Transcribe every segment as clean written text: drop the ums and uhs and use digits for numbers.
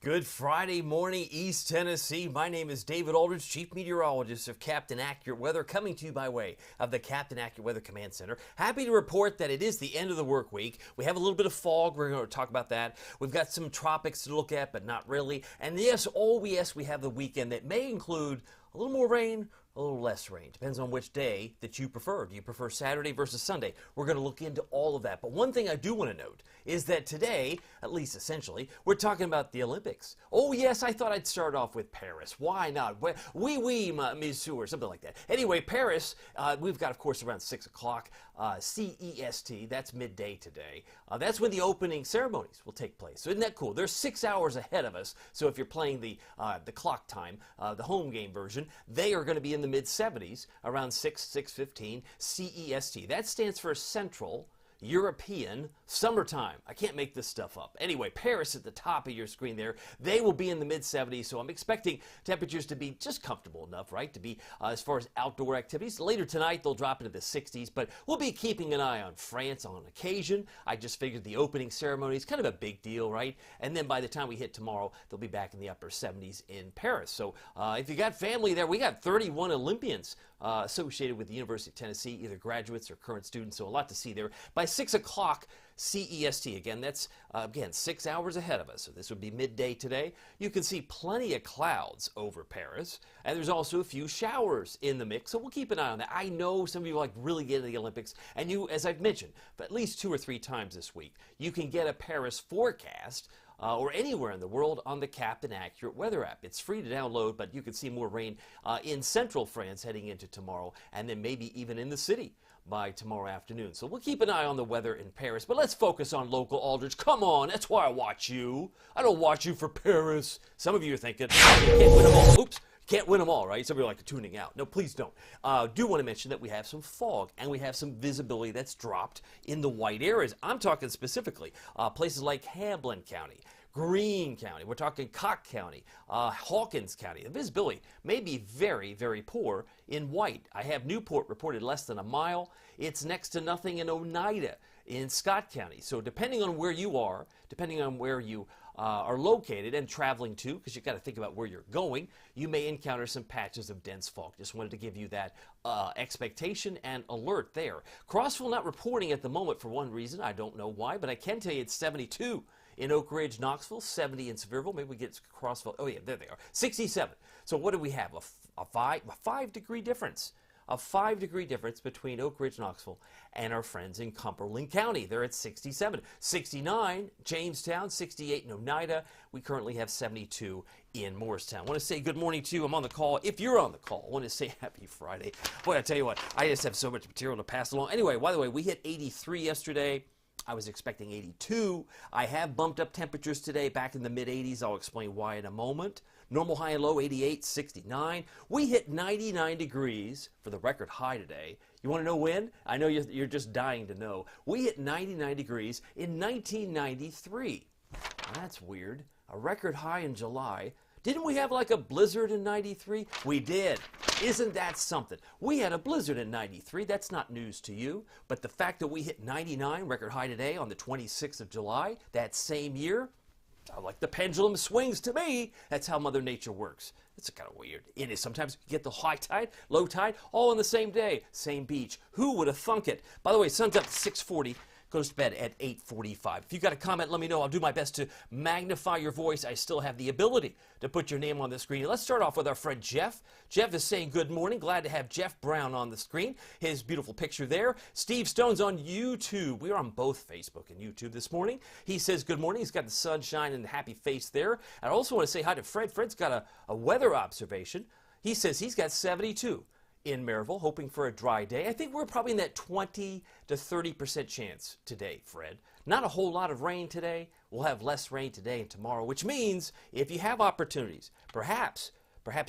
Good Friday morning, East Tennessee. My name is David Aldridge, Chief Meteorologist of Captain Accurate Weather, coming to you by way of the Captain Accurate Weather Command Center. Happy to report that it is the end of the work week. We have a little bit of fog. We're going to talk about that. We've got some tropics to look at, but not really. And yes, we have the weekend that may include a little more rain, a little less rain. Depends on which day that you prefer. Do you prefer Saturday versus Sunday? We're going to look into all of that. But one thing I do want to note is that today, at least essentially, we're talking about the Olympics. Oh yes, I thought I'd start off with Paris. Why not? Oui, monsieur, something like that. Anyway, Paris, we've got, of course, around 6 o'clock CEST. That's midday today. That's when the opening ceremonies will take place. So isn't that cool? They're 6 hours ahead of us. So if you're playing the clock time, the home game version, they are going to be in the mid-70s, around 6:15 CEST. That stands for Central European Summertime. I can't make this stuff up. Anyway, Paris at the top of your screen there. They will be in the mid-70s, so I'm expecting temperatures to be just comfortable enough, right, to be as far as outdoor activities. Later tonight, they'll drop into the 60s, but we'll be keeping an eye on France on occasion. I just figured the opening ceremony is kind of a big deal, right? And then by the time we hit tomorrow, they'll be back in the upper 70s in Paris. So if you got family there, we got 31 Olympians associated with the University of Tennessee, either graduates or current students, so a lot to see there. By 6 o'clock CEST, again, that's 6 hours ahead of us, so this would be midday today. You can see plenty of clouds over Paris, and there's also a few showers in the mix, so we'll keep an eye on that. I know some of you like really get into the Olympics, and you, as I've mentioned, but at least 2 or 3 times this week, you can get a Paris forecast or anywhere in the world on the Captain Accurate Weather app. It's free to download, but you can see more rain in central France heading into tomorrow, and then maybe even in the city by tomorrow afternoon. So we'll keep an eye on the weather in Paris, but let's focus on local Aldridge. Come on, that's why I watch you. I don't watch you for Paris. Some of you are thinking, you can't win them all. Oops. Can't win them all, right? Some of you are like tuning out. No, please don't. Do want to mention that we have some fog and we have some visibility that's dropped in the white areas. I'm talking specifically places like Hamlin County, Greene County. We're talking Cock County, Hawkins County. The visibility may be very, very poor in white. I have Newport reported less than a mile. It's next to nothing in Oneida in Scott County. So depending on where you are, depending on where you are located and traveling to, because you've got to think about where you're going, you may encounter some patches of dense fog. Just wanted to give you that expectation and alert there. Crossville not reporting at the moment for one reason. I don't know why, but I can tell you it's 72 in Oak Ridge, Knoxville, 70 in Sevierville. Maybe we get Crossville. Oh yeah, there they are. 67. So what do we have? A 5-degree difference. A 5-degree difference between Oak Ridge, Knoxville, and our friends in Cumberland County. They're at 67. 69, Jamestown, 68 in Oneida. We currently have 72 in Morristown. I want to say good morning to you. I'm on the call. If you're on the call, I want to say happy Friday. Boy, I tell you what, I just have so much material to pass along. Anyway, by the way, we hit 83 yesterday. I was expecting 82. I have bumped up temperatures today back in the mid-80s. I'll explain why in a moment. Normal high and low, 88, 69. We hit 99 degrees for the record high today. You want to know when? I know you're just dying to know. We hit 99 degrees in 1993. That's weird. A record high in July. Didn't we have like a blizzard in 93? We did. Isn't that something? We had a blizzard in 93. That's not news to you. But the fact that we hit 99, record high today on the 26th of July, that same year, like the pendulum swings to me. That's how Mother Nature works. It's kind of weird. It is. Sometimes you get the high tide, low tide, all on the same day, same beach. Who would have thunk it? By the way, sun's up at 6:40. Goes to bed at 8:45. If you've got a comment, let me know. I'll do my best to magnify your voice. I still have the ability to put your name on the screen. Let's start off with our friend Jeff. Jeff is saying good morning. Glad to have Jeff Brown on the screen. His beautiful picture there. Steve Stone's on YouTube. We are on both Facebook and YouTube this morning. He says good morning. He's got the sunshine and the happy face there. I also want to say hi to Fred. Fred's got a weather observation. He says he's got 72. In Maryville, hoping for a dry day. I think we're probably in that 20 to 30% chance today, Fred. Not a whole lot of rain today. We'll have less rain today and tomorrow, which means if you have opportunities, perhaps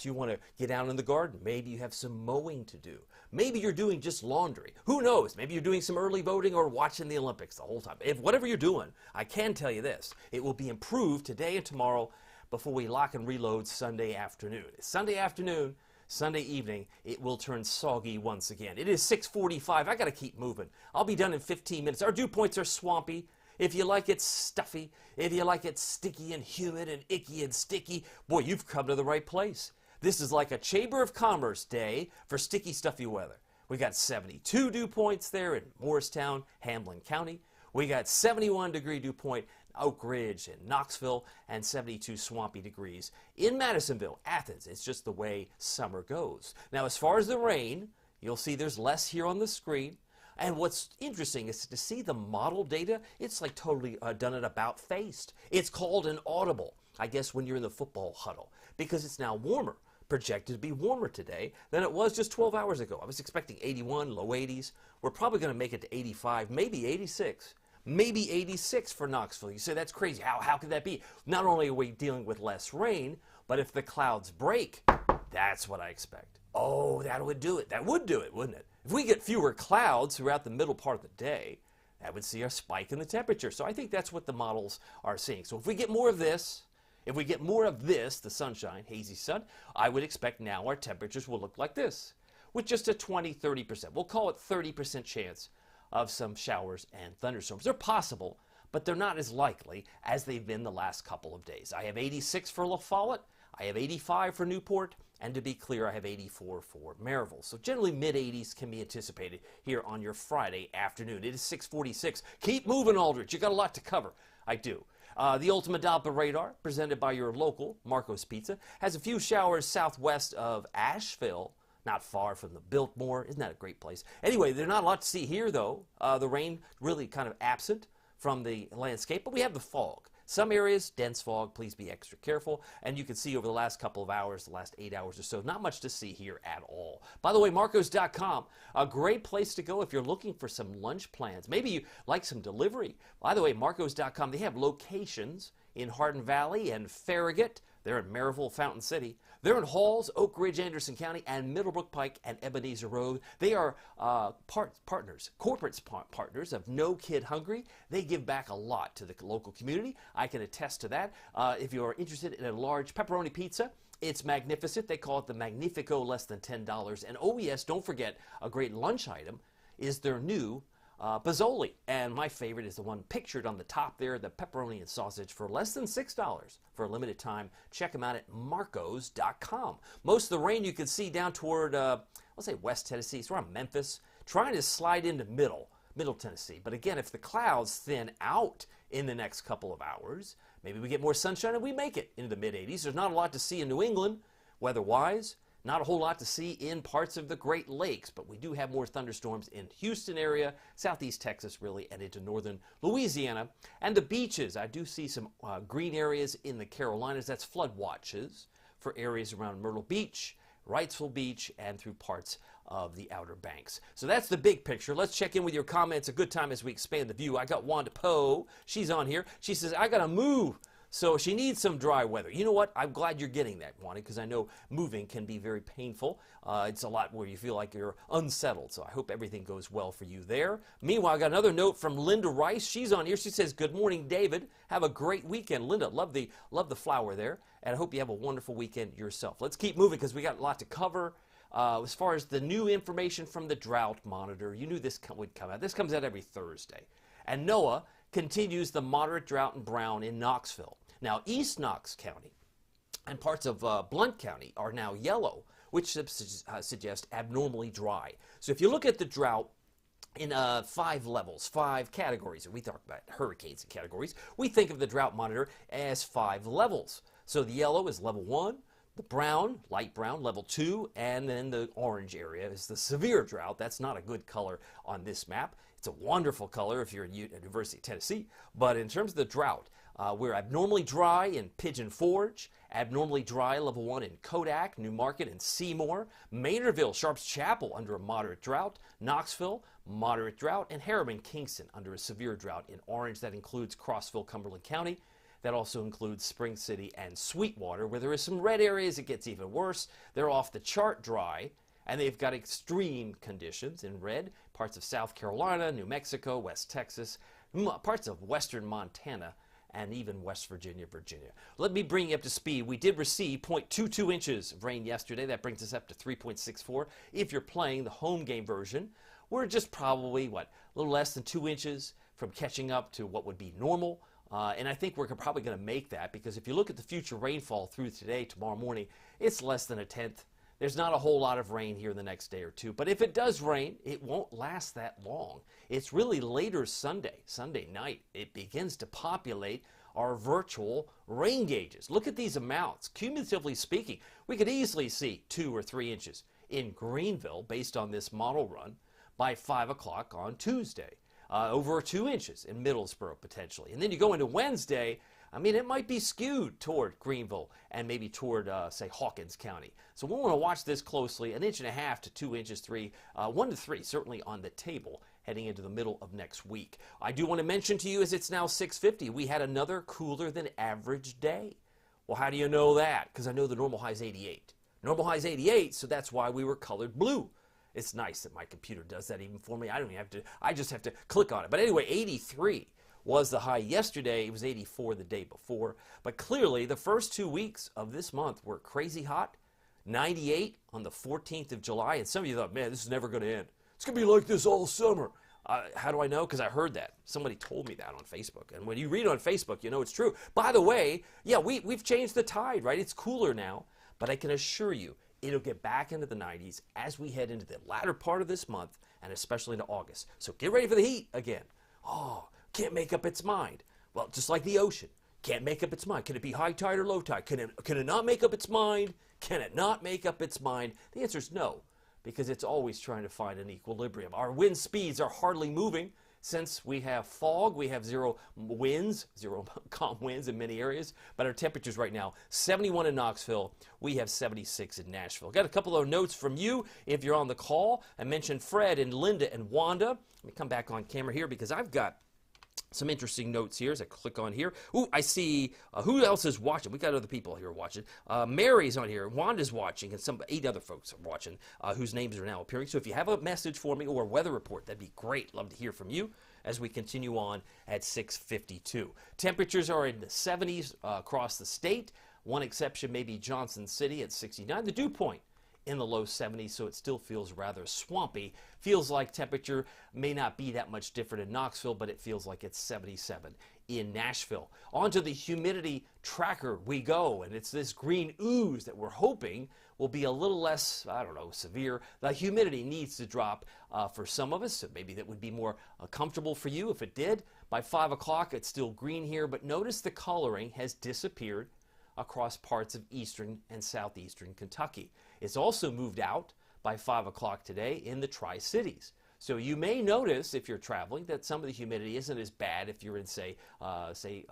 you want to get out in the garden. Maybe you have some mowing to do. Maybe you're doing just laundry. Who knows? Maybe you're doing some early voting or watching the Olympics the whole time. If whatever you're doing, I can tell you this, it will be improved today and tomorrow before we lock and reload Sunday afternoon. Sunday afternoon, Sunday evening, it will turn soggy once again. It is 6:45. I got to keep moving. I'll be done in 15 minutes. Our dew points are swampy. If you like it stuffy, if you like it sticky and humid and icky and sticky, boy, you've come to the right place. This is like a Chamber of Commerce day for sticky, stuffy weather. We got 72 dew points there in Morristown, Hamlin County. We got 71-degree dew point in Oak Ridge and Knoxville, and 72 swampy degrees in Madisonville, Athens. It's just the way summer goes. Now, as far as the rain, you'll see there's less here on the screen. And what's interesting is to see the model data. It's like totally done it about faced. It's called an audible, I guess, when you're in the football huddle, because it's now warmer. Projected to be warmer today than it was just 12 hours ago. I was expecting 81, low 80s. We're probably going to make it to 85, maybe 86. Maybe 86 for Knoxville. You say that's crazy. How could that be? Not only are we dealing with less rain, but if the clouds break, that's what I expect. Oh, that would do it. That would do it, wouldn't it? If we get fewer clouds throughout the middle part of the day, that would see a spike in the temperature. So I think that's what the models are seeing. So if we get more of this, the sunshine, hazy sun, I would expect now our temperatures will look like this, with just a 20-30%. We'll call it 30% chance of some showers and thunderstorms. They're possible, but they're not as likely as they've been the last couple of days. I have 86 for La Follette, I have 85 for Newport, and to be clear, I have 84 for Maryville. So generally mid-80s can be anticipated here on your Friday afternoon. It is 6:46. Keep moving, Aldrich. You got a lot to cover. I do. The Ultimate Doppler radar, presented by your local Marco's Pizza, has a few showers southwest of Asheville, not far from the Biltmore. Isn't that a great place? Anyway, there's not a lot to see here, though. The rain really kind of absent from the landscape, but we have the fog. Some areas, dense fog, please be extra careful. And you can see over the last couple of hours, the last 8 hours or so, not much to see here at all. By the way, Marcos.com, a great place to go if you're looking for some lunch plans. Maybe you like some delivery. By the way, Marcos.com, they have locations in Hardin Valley and Farragut. They're in Maryville, Fountain City. They're in Halls, Oak Ridge, Anderson County, and Middlebrook Pike and Ebenezer Road. They are partners, corporate partners of No Kid Hungry. They give back a lot to the local community. I can attest to that. If you're interested in a large pepperoni pizza, it's magnificent. They call it the Magnifico, less than $10. And oh yes, don't forget, a great lunch item is their new Pozzoli, and my favorite is the one pictured on the top there, the pepperoni and sausage for less than $6 for a limited time. Check them out at marcos.com. Most of the rain you can see down toward, let's say West Tennessee, it's around Memphis, trying to slide into middle Tennessee. But again, if the clouds thin out in the next couple of hours, maybe we get more sunshine and we make it into the mid-80s. There's not a lot to see in New England, weather-wise. Not a whole lot to see in parts of the Great Lakes, but we do have more thunderstorms in Houston area, southeast Texas really, and into northern Louisiana. And the beaches, I do see some green areas in the Carolinas. That's flood watches for areas around Myrtle Beach, Wrightsville Beach, and through parts of the Outer Banks. So that's the big picture. Let's check in with your comments. A good time as we expand the view. I got Wanda Poe. She's on here. She says, I got to move. So she needs some dry weather. You know what? I'm glad you're getting that, Wanda, because I know moving can be very painful. It's a lot where you feel like you're unsettled. So I hope everything goes well for you there. Meanwhile, I got another note from Linda Rice. She's on here. She says, good morning, David. Have a great weekend. Linda, love the flower there. And I hope you have a wonderful weekend yourself. Let's keep moving because we got a lot to cover. As far as the new information from the drought monitor, you knew this would come out. This comes out every Thursday. And NOAA continues the moderate drought and brown in Knoxville. Now, East Knox County and parts of Blount County are now yellow, which suggests abnormally dry. So if you look at the drought in 5 levels, 5 categories, and we talk about hurricanes and categories, we think of the drought monitor as 5 levels. So the yellow is level 1, the brown, light brown, level 2, and then the orange area is the severe drought. That's not a good color on this map. It's a wonderful color if you're at University of Tennessee, but in terms of the drought, we're abnormally dry in Pigeon Forge, abnormally dry level 1 in Kodak, Newmarket, and Seymour, Maynardville, Sharps Chapel under a moderate drought, Knoxville, moderate drought, and Harriman, Kingston under a severe drought in orange. That includes Crossville, Cumberland County. That also includes Spring City and Sweetwater, where there is some red areas. It gets even worse. They're off the chart dry, and they've got extreme conditions in red, parts of South Carolina, New Mexico, West Texas, parts of western Montana, and even West Virginia. Let me bring you up to speed. We did receive 0.22 inches of rain yesterday. That brings us up to 3.64. If you're playing the home game version, we're just probably, a little less than 2 inches from catching up to what would be normal. And I think we're probably going to make that, because if you look at the future rainfall through today, tomorrow morning, it's less than a tenth. There's not a whole lot of rain here the next day or two. But if it does rain, it won't last that long. It's really later Sunday night, it begins to populate our virtual rain gauges. Look at these amounts. Cumulatively speaking, we could easily see 2 or 3 inches in Greenville, based on this model run, by 5 o'clock on Tuesday. Over 2 inches in Middlesboro, potentially. And then you go into Wednesday, I mean, it might be skewed toward Greenville and maybe toward, say, Hawkins County. So we want to watch this closely. 1.5 to 2 inches, 1 to 3, certainly on the table heading into the middle of next week. I do want to mention to you, as it's now 6:50, we had another cooler than average day. Well, how do you know that? Because I know the normal high is 88. Normal high is 88, so that's why we were colored blue. It's nice that my computer does that even for me. I don't even have to, I just have to click on it. But anyway, 83 was the high yesterday. It was 84 the day before. But clearly, the first 2 weeks of this month were crazy hot. 98 on the 14th of July. And some of you thought, man, this is never going to end. It's going to be like this all summer. How do I know? Because I heard that. Somebody told me that on Facebook. And when you read on Facebook, you know it's true. By the way, yeah, we've changed the tide, right? It's cooler now. But I can assure you, it'll get back into the 90s as we head into the latter part of this month, and especially into August. So get ready for the heat again. Oh, can't make up its mind. Well, just like the ocean, can't make up its mind. Can it be high tide or low tide? Can it not make up its mind? Can it not make up its mind? The answer is no, because it's always trying to find an equilibrium. Our wind speeds are hardly moving. Since we have fog, we have zero winds, zero calm winds in many areas, but our temperatures right now, 71 in Knoxville, we have 76 in Nashville. Got a couple of notes from you if you're on the call. I mentioned Fred and Linda and Wanda. Let me come back on camera here because I've got some interesting notes here as I click on here. Ooh, I see who else is watching. We got other people here watching. Mary's on here. Wanda's watching, and 8 other folks are watching whose names are now appearing. So if you have a message for me or a weather report, that'd be great. Love to hear from you as we continue on at 6:52. Temperatures are in the 70s across the state. One exception may be Johnson City at 69. The dew point in the low 70s, so it still feels rather swampy. Feels like temperature may not be that much different in Knoxville, but it feels like it's 77 in Nashville. Onto the humidity tracker we go, and it's this green ooze that we're hoping will be a little less, I don't know, severe. The humidity needs to drop for some of us, so maybe that would be more comfortable for you if it did. By 5 o'clock, it's still green here, but notice the coloring has disappeared across parts of eastern and southeastern Kentucky. It's also moved out by 5 o'clock today in the Tri-Cities. So you may notice if you're traveling that some of the humidity isn't as bad if you're in, say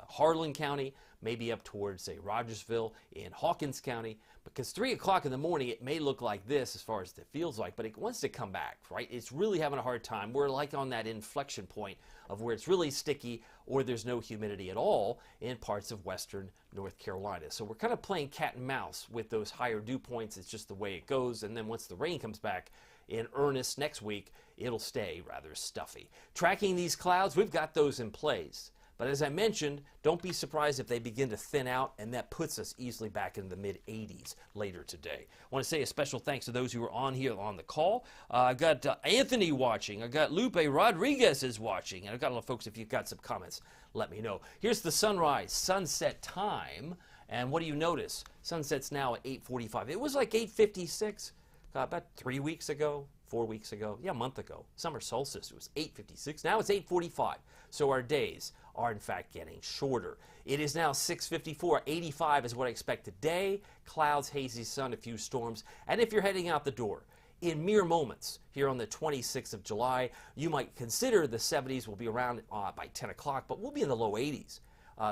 Harlan County, maybe up towards, say, Rogersville in Hawkins County, because 3 o'clock in the morning it may look like this as far as it feels like, but it wants to come back, right? It's really having a hard time. We're like on that inflection point of where it's really sticky or there's no humidity at all in parts of western North Carolina. So we're kind of playing cat and mouse with those higher dew points. It's just the way it goes, and then once the rain comes back in earnest next week, it'll stay rather stuffy. Tracking these clouds, we've got those in place. But as I mentioned, don't be surprised if they begin to thin out, and that puts us easily back in the mid-80s later today. I want to say a special thanks to those who are on here on the call. I've got Anthony watching. I've got Lupe Rodriguez is watching. And I've got a lot of folks, if you've got some comments, let me know. Here's the sunrise, sunset time. And what do you notice? Sunset's now at 8:45. It was like 8:56 about 3 weeks ago. 4 weeks ago, yeah, a month ago. Summer solstice, it was 8:56. Now it's 8:45. So our days are in fact getting shorter. It is now 6:54. 85 is what I expect today. Clouds, hazy sun, a few storms. And if you're heading out the door, in mere moments here on the 26th of July, you might consider the 70s will be around by 10 o'clock, but we'll be in the low 80s.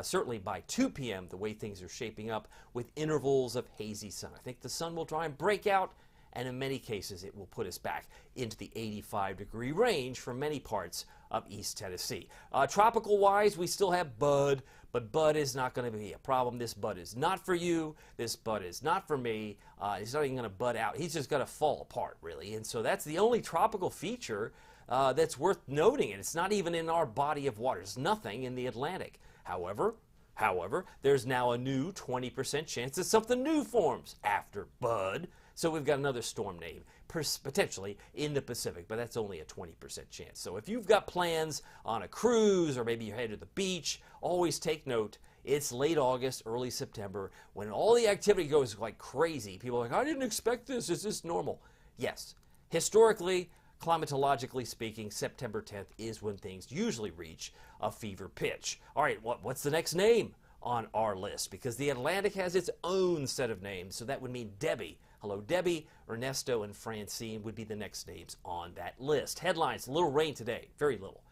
Certainly by 2 p.m., the way things are shaping up with intervals of hazy sun. I think the sun will try and break out, and in many cases it will put us back into the 85-degree range for many parts of East Tennessee. Tropical-wise, we still have bud, but bud is not going to be a problem. This bud is not for you. This bud is not for me. He's not even going to bud out. He's just going to fall apart, really. And so that's the only tropical feature that's worth noting, and it's not even in our body of water. There's nothing in the Atlantic. However, However, there's now a new 20% chance that something new forms after Bud. So we've got another storm name potentially in the Pacific, but that's only a 20% chance. So if you've got plans on a cruise or maybe you're headed to the beach, always take note. It's late August, early September, when all the activity goes like crazy. People are like, I didn't expect this. Is this normal? Yes. Historically, climatologically speaking, September 10th is when things usually reach a fever pitch. All right, what's the next name on our list? Because the Atlantic has its own set of names, so that would mean Debbie. Hello, Debbie, Ernesto, and Francine would be the next names on that list. Headlines, little rain today, very little.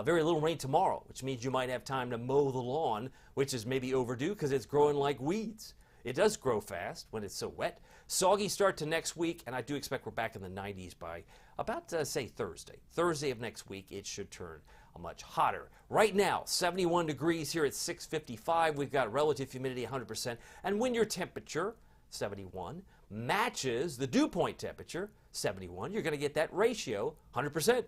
Very little rain tomorrow, which means you might have time to mow the lawn, which is maybe overdue because it's growing like weeds. It does grow fast when it's so wet. Soggy start to next week, and I do expect we're back in the 90s by about, say, Thursday. Thursday of next week, it should turn much hotter. Right now, 71 degrees here at 6:55. We've got relative humidity 100%, and when your temperature, 71, matches the dew point temperature, 71, you're going to get that ratio, 100%.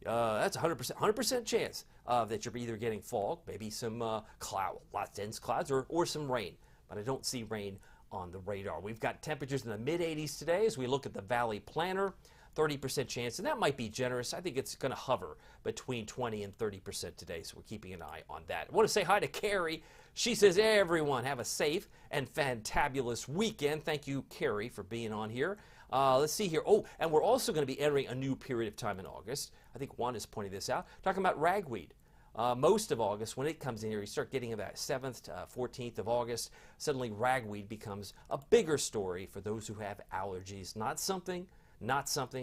That's 100% chance that you're either getting fog, maybe some lots dense clouds, or some rain. But I don't see rain on the radar. We've got temperatures in the mid-80s today as we look at the Valley Planner. 30% chance, and that might be generous. I think it's going to hover between 20 and 30% today, so we're keeping an eye on that. I want to say hi to Carrie. She says, hey, everyone, have a safe and fantabulous weekend. Thank you, Carrie, for being on here. Let's see here. Oh, and we're also going to be entering a new period of time in August. I think Juan is pointing this out, talking about ragweed. Most of August, when it comes in here, you start getting about 7th to 14th of August. Suddenly, ragweed becomes a bigger story for those who have allergies. Not something,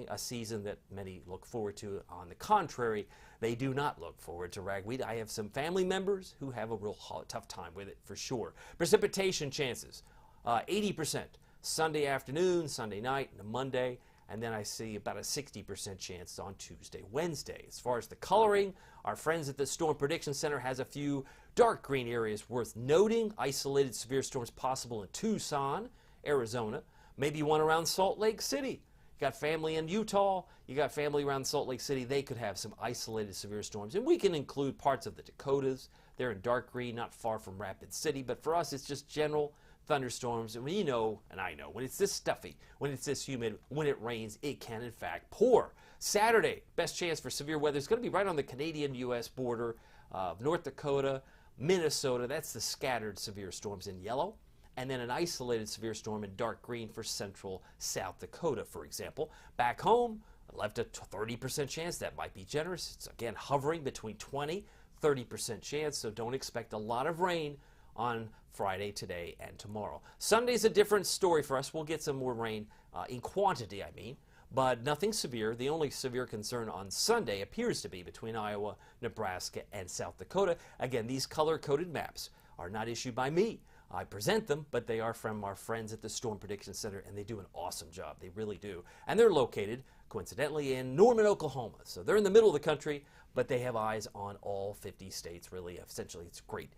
a season that many look forward to. On the contrary, they do not look forward to ragweed. I have some family members who have a real tough time with it for sure. Precipitation chances, 80%. Sunday afternoon, Sunday night, and Monday. And then I see about a 60% chance on Tuesday, Wednesday. As far as the coloring, our friends at the Storm Prediction Center has a few dark green areas worth noting. Isolated severe storms possible in Tucson, Arizona. Maybe one around Salt Lake City. You got family in Utah. You got family around Salt Lake City. They could have some isolated severe storms. And we can include parts of the Dakotas. They're in dark green, not far from Rapid City. But for us, it's just general thunderstorms. And we know, and I know, when it's this stuffy, when it's this humid, when it rains, it can in fact pour. Saturday, best chance for severe weather is going to be right on the Canadian-U.S. border of North Dakota, Minnesota. That's the scattered severe storms in yellow. And then an isolated severe storm in dark green for central South Dakota, for example. Back home, left a 30% chance. That might be generous. It's, again, hovering between 20, 30% chance, so don't expect a lot of rain on Friday, today, and tomorrow. Sunday's a different story for us. We'll get some more rain in quantity, I mean, but nothing severe. The only severe concern on Sunday appears to be between Iowa, Nebraska, and South Dakota. Again, these color-coded maps are not issued by me. I present them, but they are from our friends at the Storm Prediction Center, and they do an awesome job. They really do. And they're located, coincidentally, in Norman, Oklahoma. So they're in the middle of the country, but they have eyes on all 50 states, really. Essentially, it's a great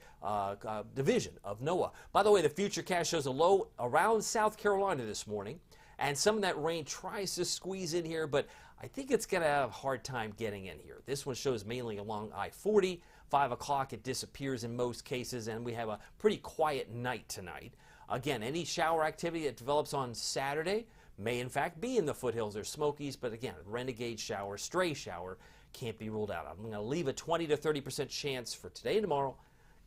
division of NOAA. By the way, the Futurecast shows a low around South Carolina this morning, and some of that rain tries to squeeze in here, but I think it's going to have a hard time getting in here. This one shows mainly along I-40. 5 o'clock, it disappears in most cases, and we have a pretty quiet night tonight. Again, any shower activity that develops on Saturday may in fact be in the foothills or Smokies, but again, renegade shower, stray shower, can't be ruled out. I'm going to leave a 20 to 30% chance for today and tomorrow,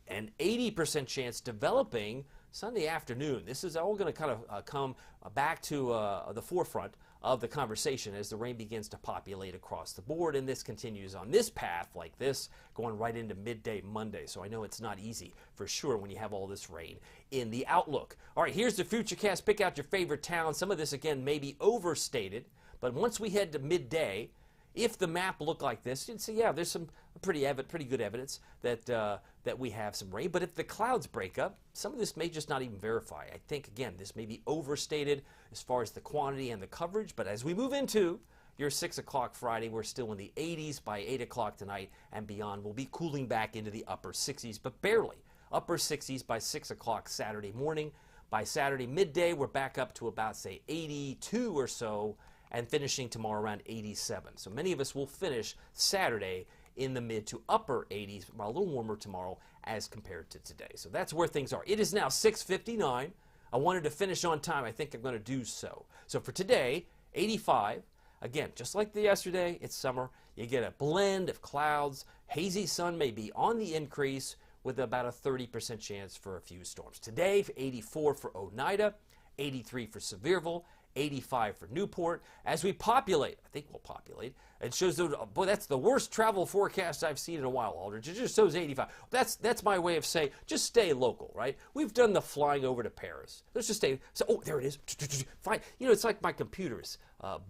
and 80% chance developing Sunday afternoon. This is all going to kind of come back to the forefront of the conversation as the rain begins to populate across the board, and this continues on this path like this, going right into midday Monday. So I know it's not easy for sure when you have all this rain in the outlook. All right, here's the Futurecast. Pick out your favorite town. Some of this, again, may be overstated, but once we head to midday, if the map looked like this, you'd see, yeah, there's some pretty good evidence that that we have some rain. But if the clouds break up, some of this may just not even verify. I think, again, this may be overstated as far as the quantity and the coverage. But as we move into your 6 o'clock Friday, we're still in the 80s by 8 o'clock tonight and beyond. We'll be cooling back into the upper 60s, but barely. Upper 60s by 6 o'clock Saturday morning. By Saturday midday, we're back up to about, say, 82 or so, and finishing tomorrow around 87. So many of us will finish Saturday in the mid to upper 80s, a little warmer tomorrow as compared to today. So that's where things are. It is now 6:59. I wanted to finish on time. I think I'm going to do so. So for today, 85. Again, just like yesterday, it's summer. You get a blend of clouds. Hazy sun may be on the increase with about a 30% chance for a few storms. Today, 84 for Oneida, 83 for Sevierville, 85 for Newport. As we populate, I think we'll populate, it shows, boy, that's the worst travel forecast I've seen in a while, Aldridge. It just shows 85. That's my way of saying, just stay local, right? We've done the flying over to Paris. Let's just stay. So, oh, there it is. Fine. You know, it's like my computer's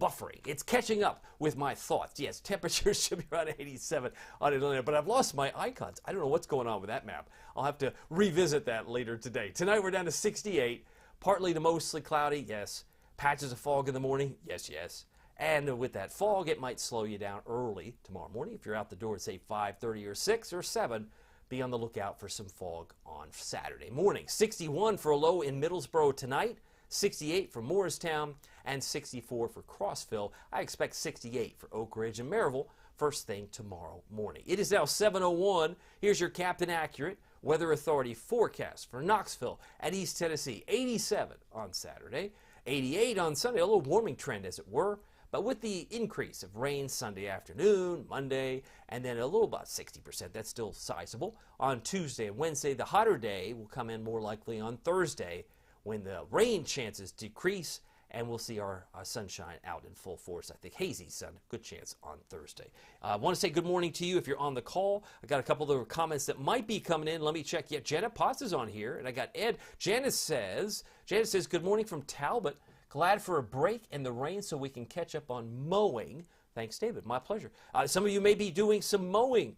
buffering. It's catching up with my thoughts. Yes, temperatures should be around 87 on Atlanta, but I've lost my icons. I don't know what's going on with that map. I'll have to revisit that later today. Tonight, we're down to 68. Partly to mostly cloudy, yes. Patches of fog in the morning, yes, yes. And with that fog, it might slow you down early tomorrow morning. If you're out the door at, say, 5:30 or 6 or 7, be on the lookout for some fog on Saturday morning. 61 for a low in Middlesboro tonight, 68 for Morristown, and 64 for Crossville. I expect 68 for Oak Ridge and Maryville first thing tomorrow morning. It is now 7:01. Here's your Captain Accurate Weather Authority forecast for Knoxville and East Tennessee. 87 on Saturday, 88 on Sunday, a little warming trend as it were, but with the increase of rain Sunday afternoon, Monday, and then a little about 60%, that's still sizable. On Tuesday and Wednesday, the hotter day will come in more likely on Thursday when the rain chances decrease and we'll see our sunshine out in full force. I think hazy sun, good chance on Thursday. I want to say good morning to you if you're on the call. I got a couple of comments that might be coming in. Let me check. Yeah, Janet Potts is on here, and I got Ed. Janet says, good morning from Talbot. Glad for a break in the rain so we can catch up on mowing. Thanks, David. My pleasure. Some of you may be doing some mowing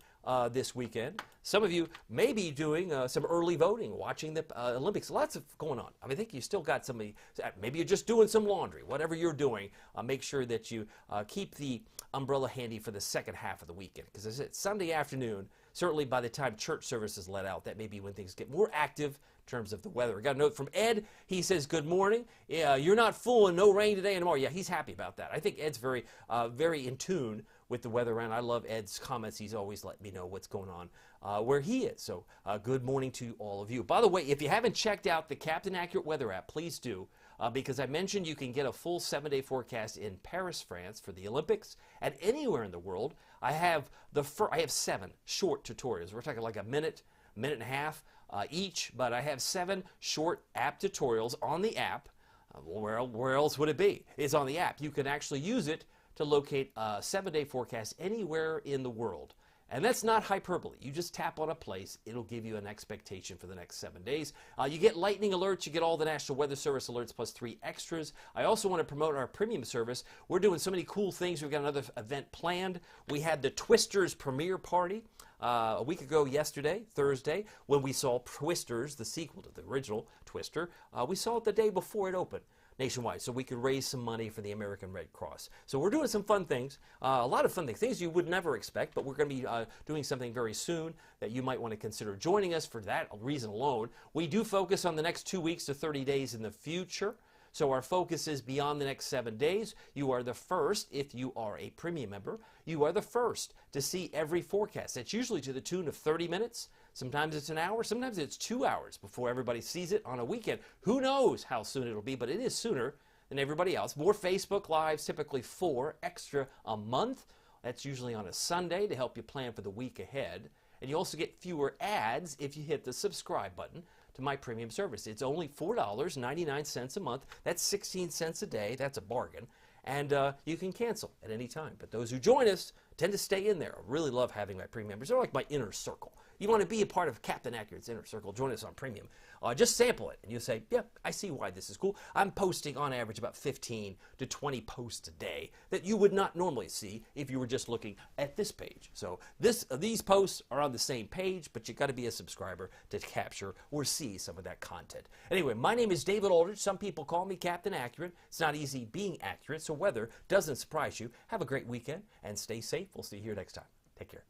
this weekend. Some of you may be doing some early voting, watching the Olympics. Lots of going on. I think you still got somebody. Maybe you're just doing some laundry. Whatever you're doing, make sure that you keep the umbrella handy for the second half of the weekend. Because as it's Sunday afternoon, certainly by the time church services let out, that may be when things get more active in terms of the weather. I got a note from Ed. He says, good morning. You're not fooling. No rain today and tomorrow. Yeah, he's happy about that. I think Ed's very in tune with the weather around. I love Ed's comments. He's always let me know what's going on where he is. So good morning to all of you. By the way, if you haven't checked out the Captain Accurate Weather app, please do. Because I mentioned you can get a full 7-day forecast in Paris, France for the Olympics and anywhere in the world. I have 7 short tutorials. We're talking like a minute and a half each, but I have 7 short app tutorials on the app. Where else would it be? It's on the app. You can actually use it to locate a 7-day forecast anywhere in the world. And that's not hyperbole. You just tap on a place, it'll give you an expectation for the next 7 days. You get lightning alerts, you get all the National Weather Service alerts plus 3 extras. I also want to promote our premium service. We're doing so many cool things. We've got another event planned. We had the Twisters premiere party a week ago yesterday, Thursday, when we saw Twisters, the sequel to the original Twister. We saw it the day before it opened nationwide, so we could raise some money for the American Red Cross. So we're doing some fun things, a lot of fun things you would never expect, but we're going to be doing something very soon that you might want to consider joining us for that reason alone. We do focus on the next 2 weeks to 30 days in the future. So our focus is beyond the next 7 days. You are the first, if you are a premium member, you are the first to see every forecast. It's usually to the tune of 30 minutes. Sometimes it's an hour, sometimes it's 2 hours before everybody sees it on a weekend. Who knows how soon it'll be, but it is sooner than everybody else. More Facebook Lives, typically 4 extra a month. That's usually on a Sunday to help you plan for the week ahead. And you also get fewer ads if you hit the subscribe button to my premium service. It's only $4.99 a month. That's 16 cents a day. That's a bargain. And you can cancel at any time. But those who join us tend to stay in there. I really love having my premium members. They're like my inner circle. You want to be a part of Captain Accurate's inner circle, join us on premium. Just sample it, and you'll say, yep, I see why this is cool. I'm posting on average about 15 to 20 posts a day that you would not normally see if you were just looking at this page. So these posts are on the same page, but you got to be a subscriber to capture or see some of that content. Anyway, my name is David Aldridge. Some people call me Captain Accurate. It's not easy being accurate, so weather doesn't surprise you. Have a great weekend, and stay safe. We'll see you here next time. Take care.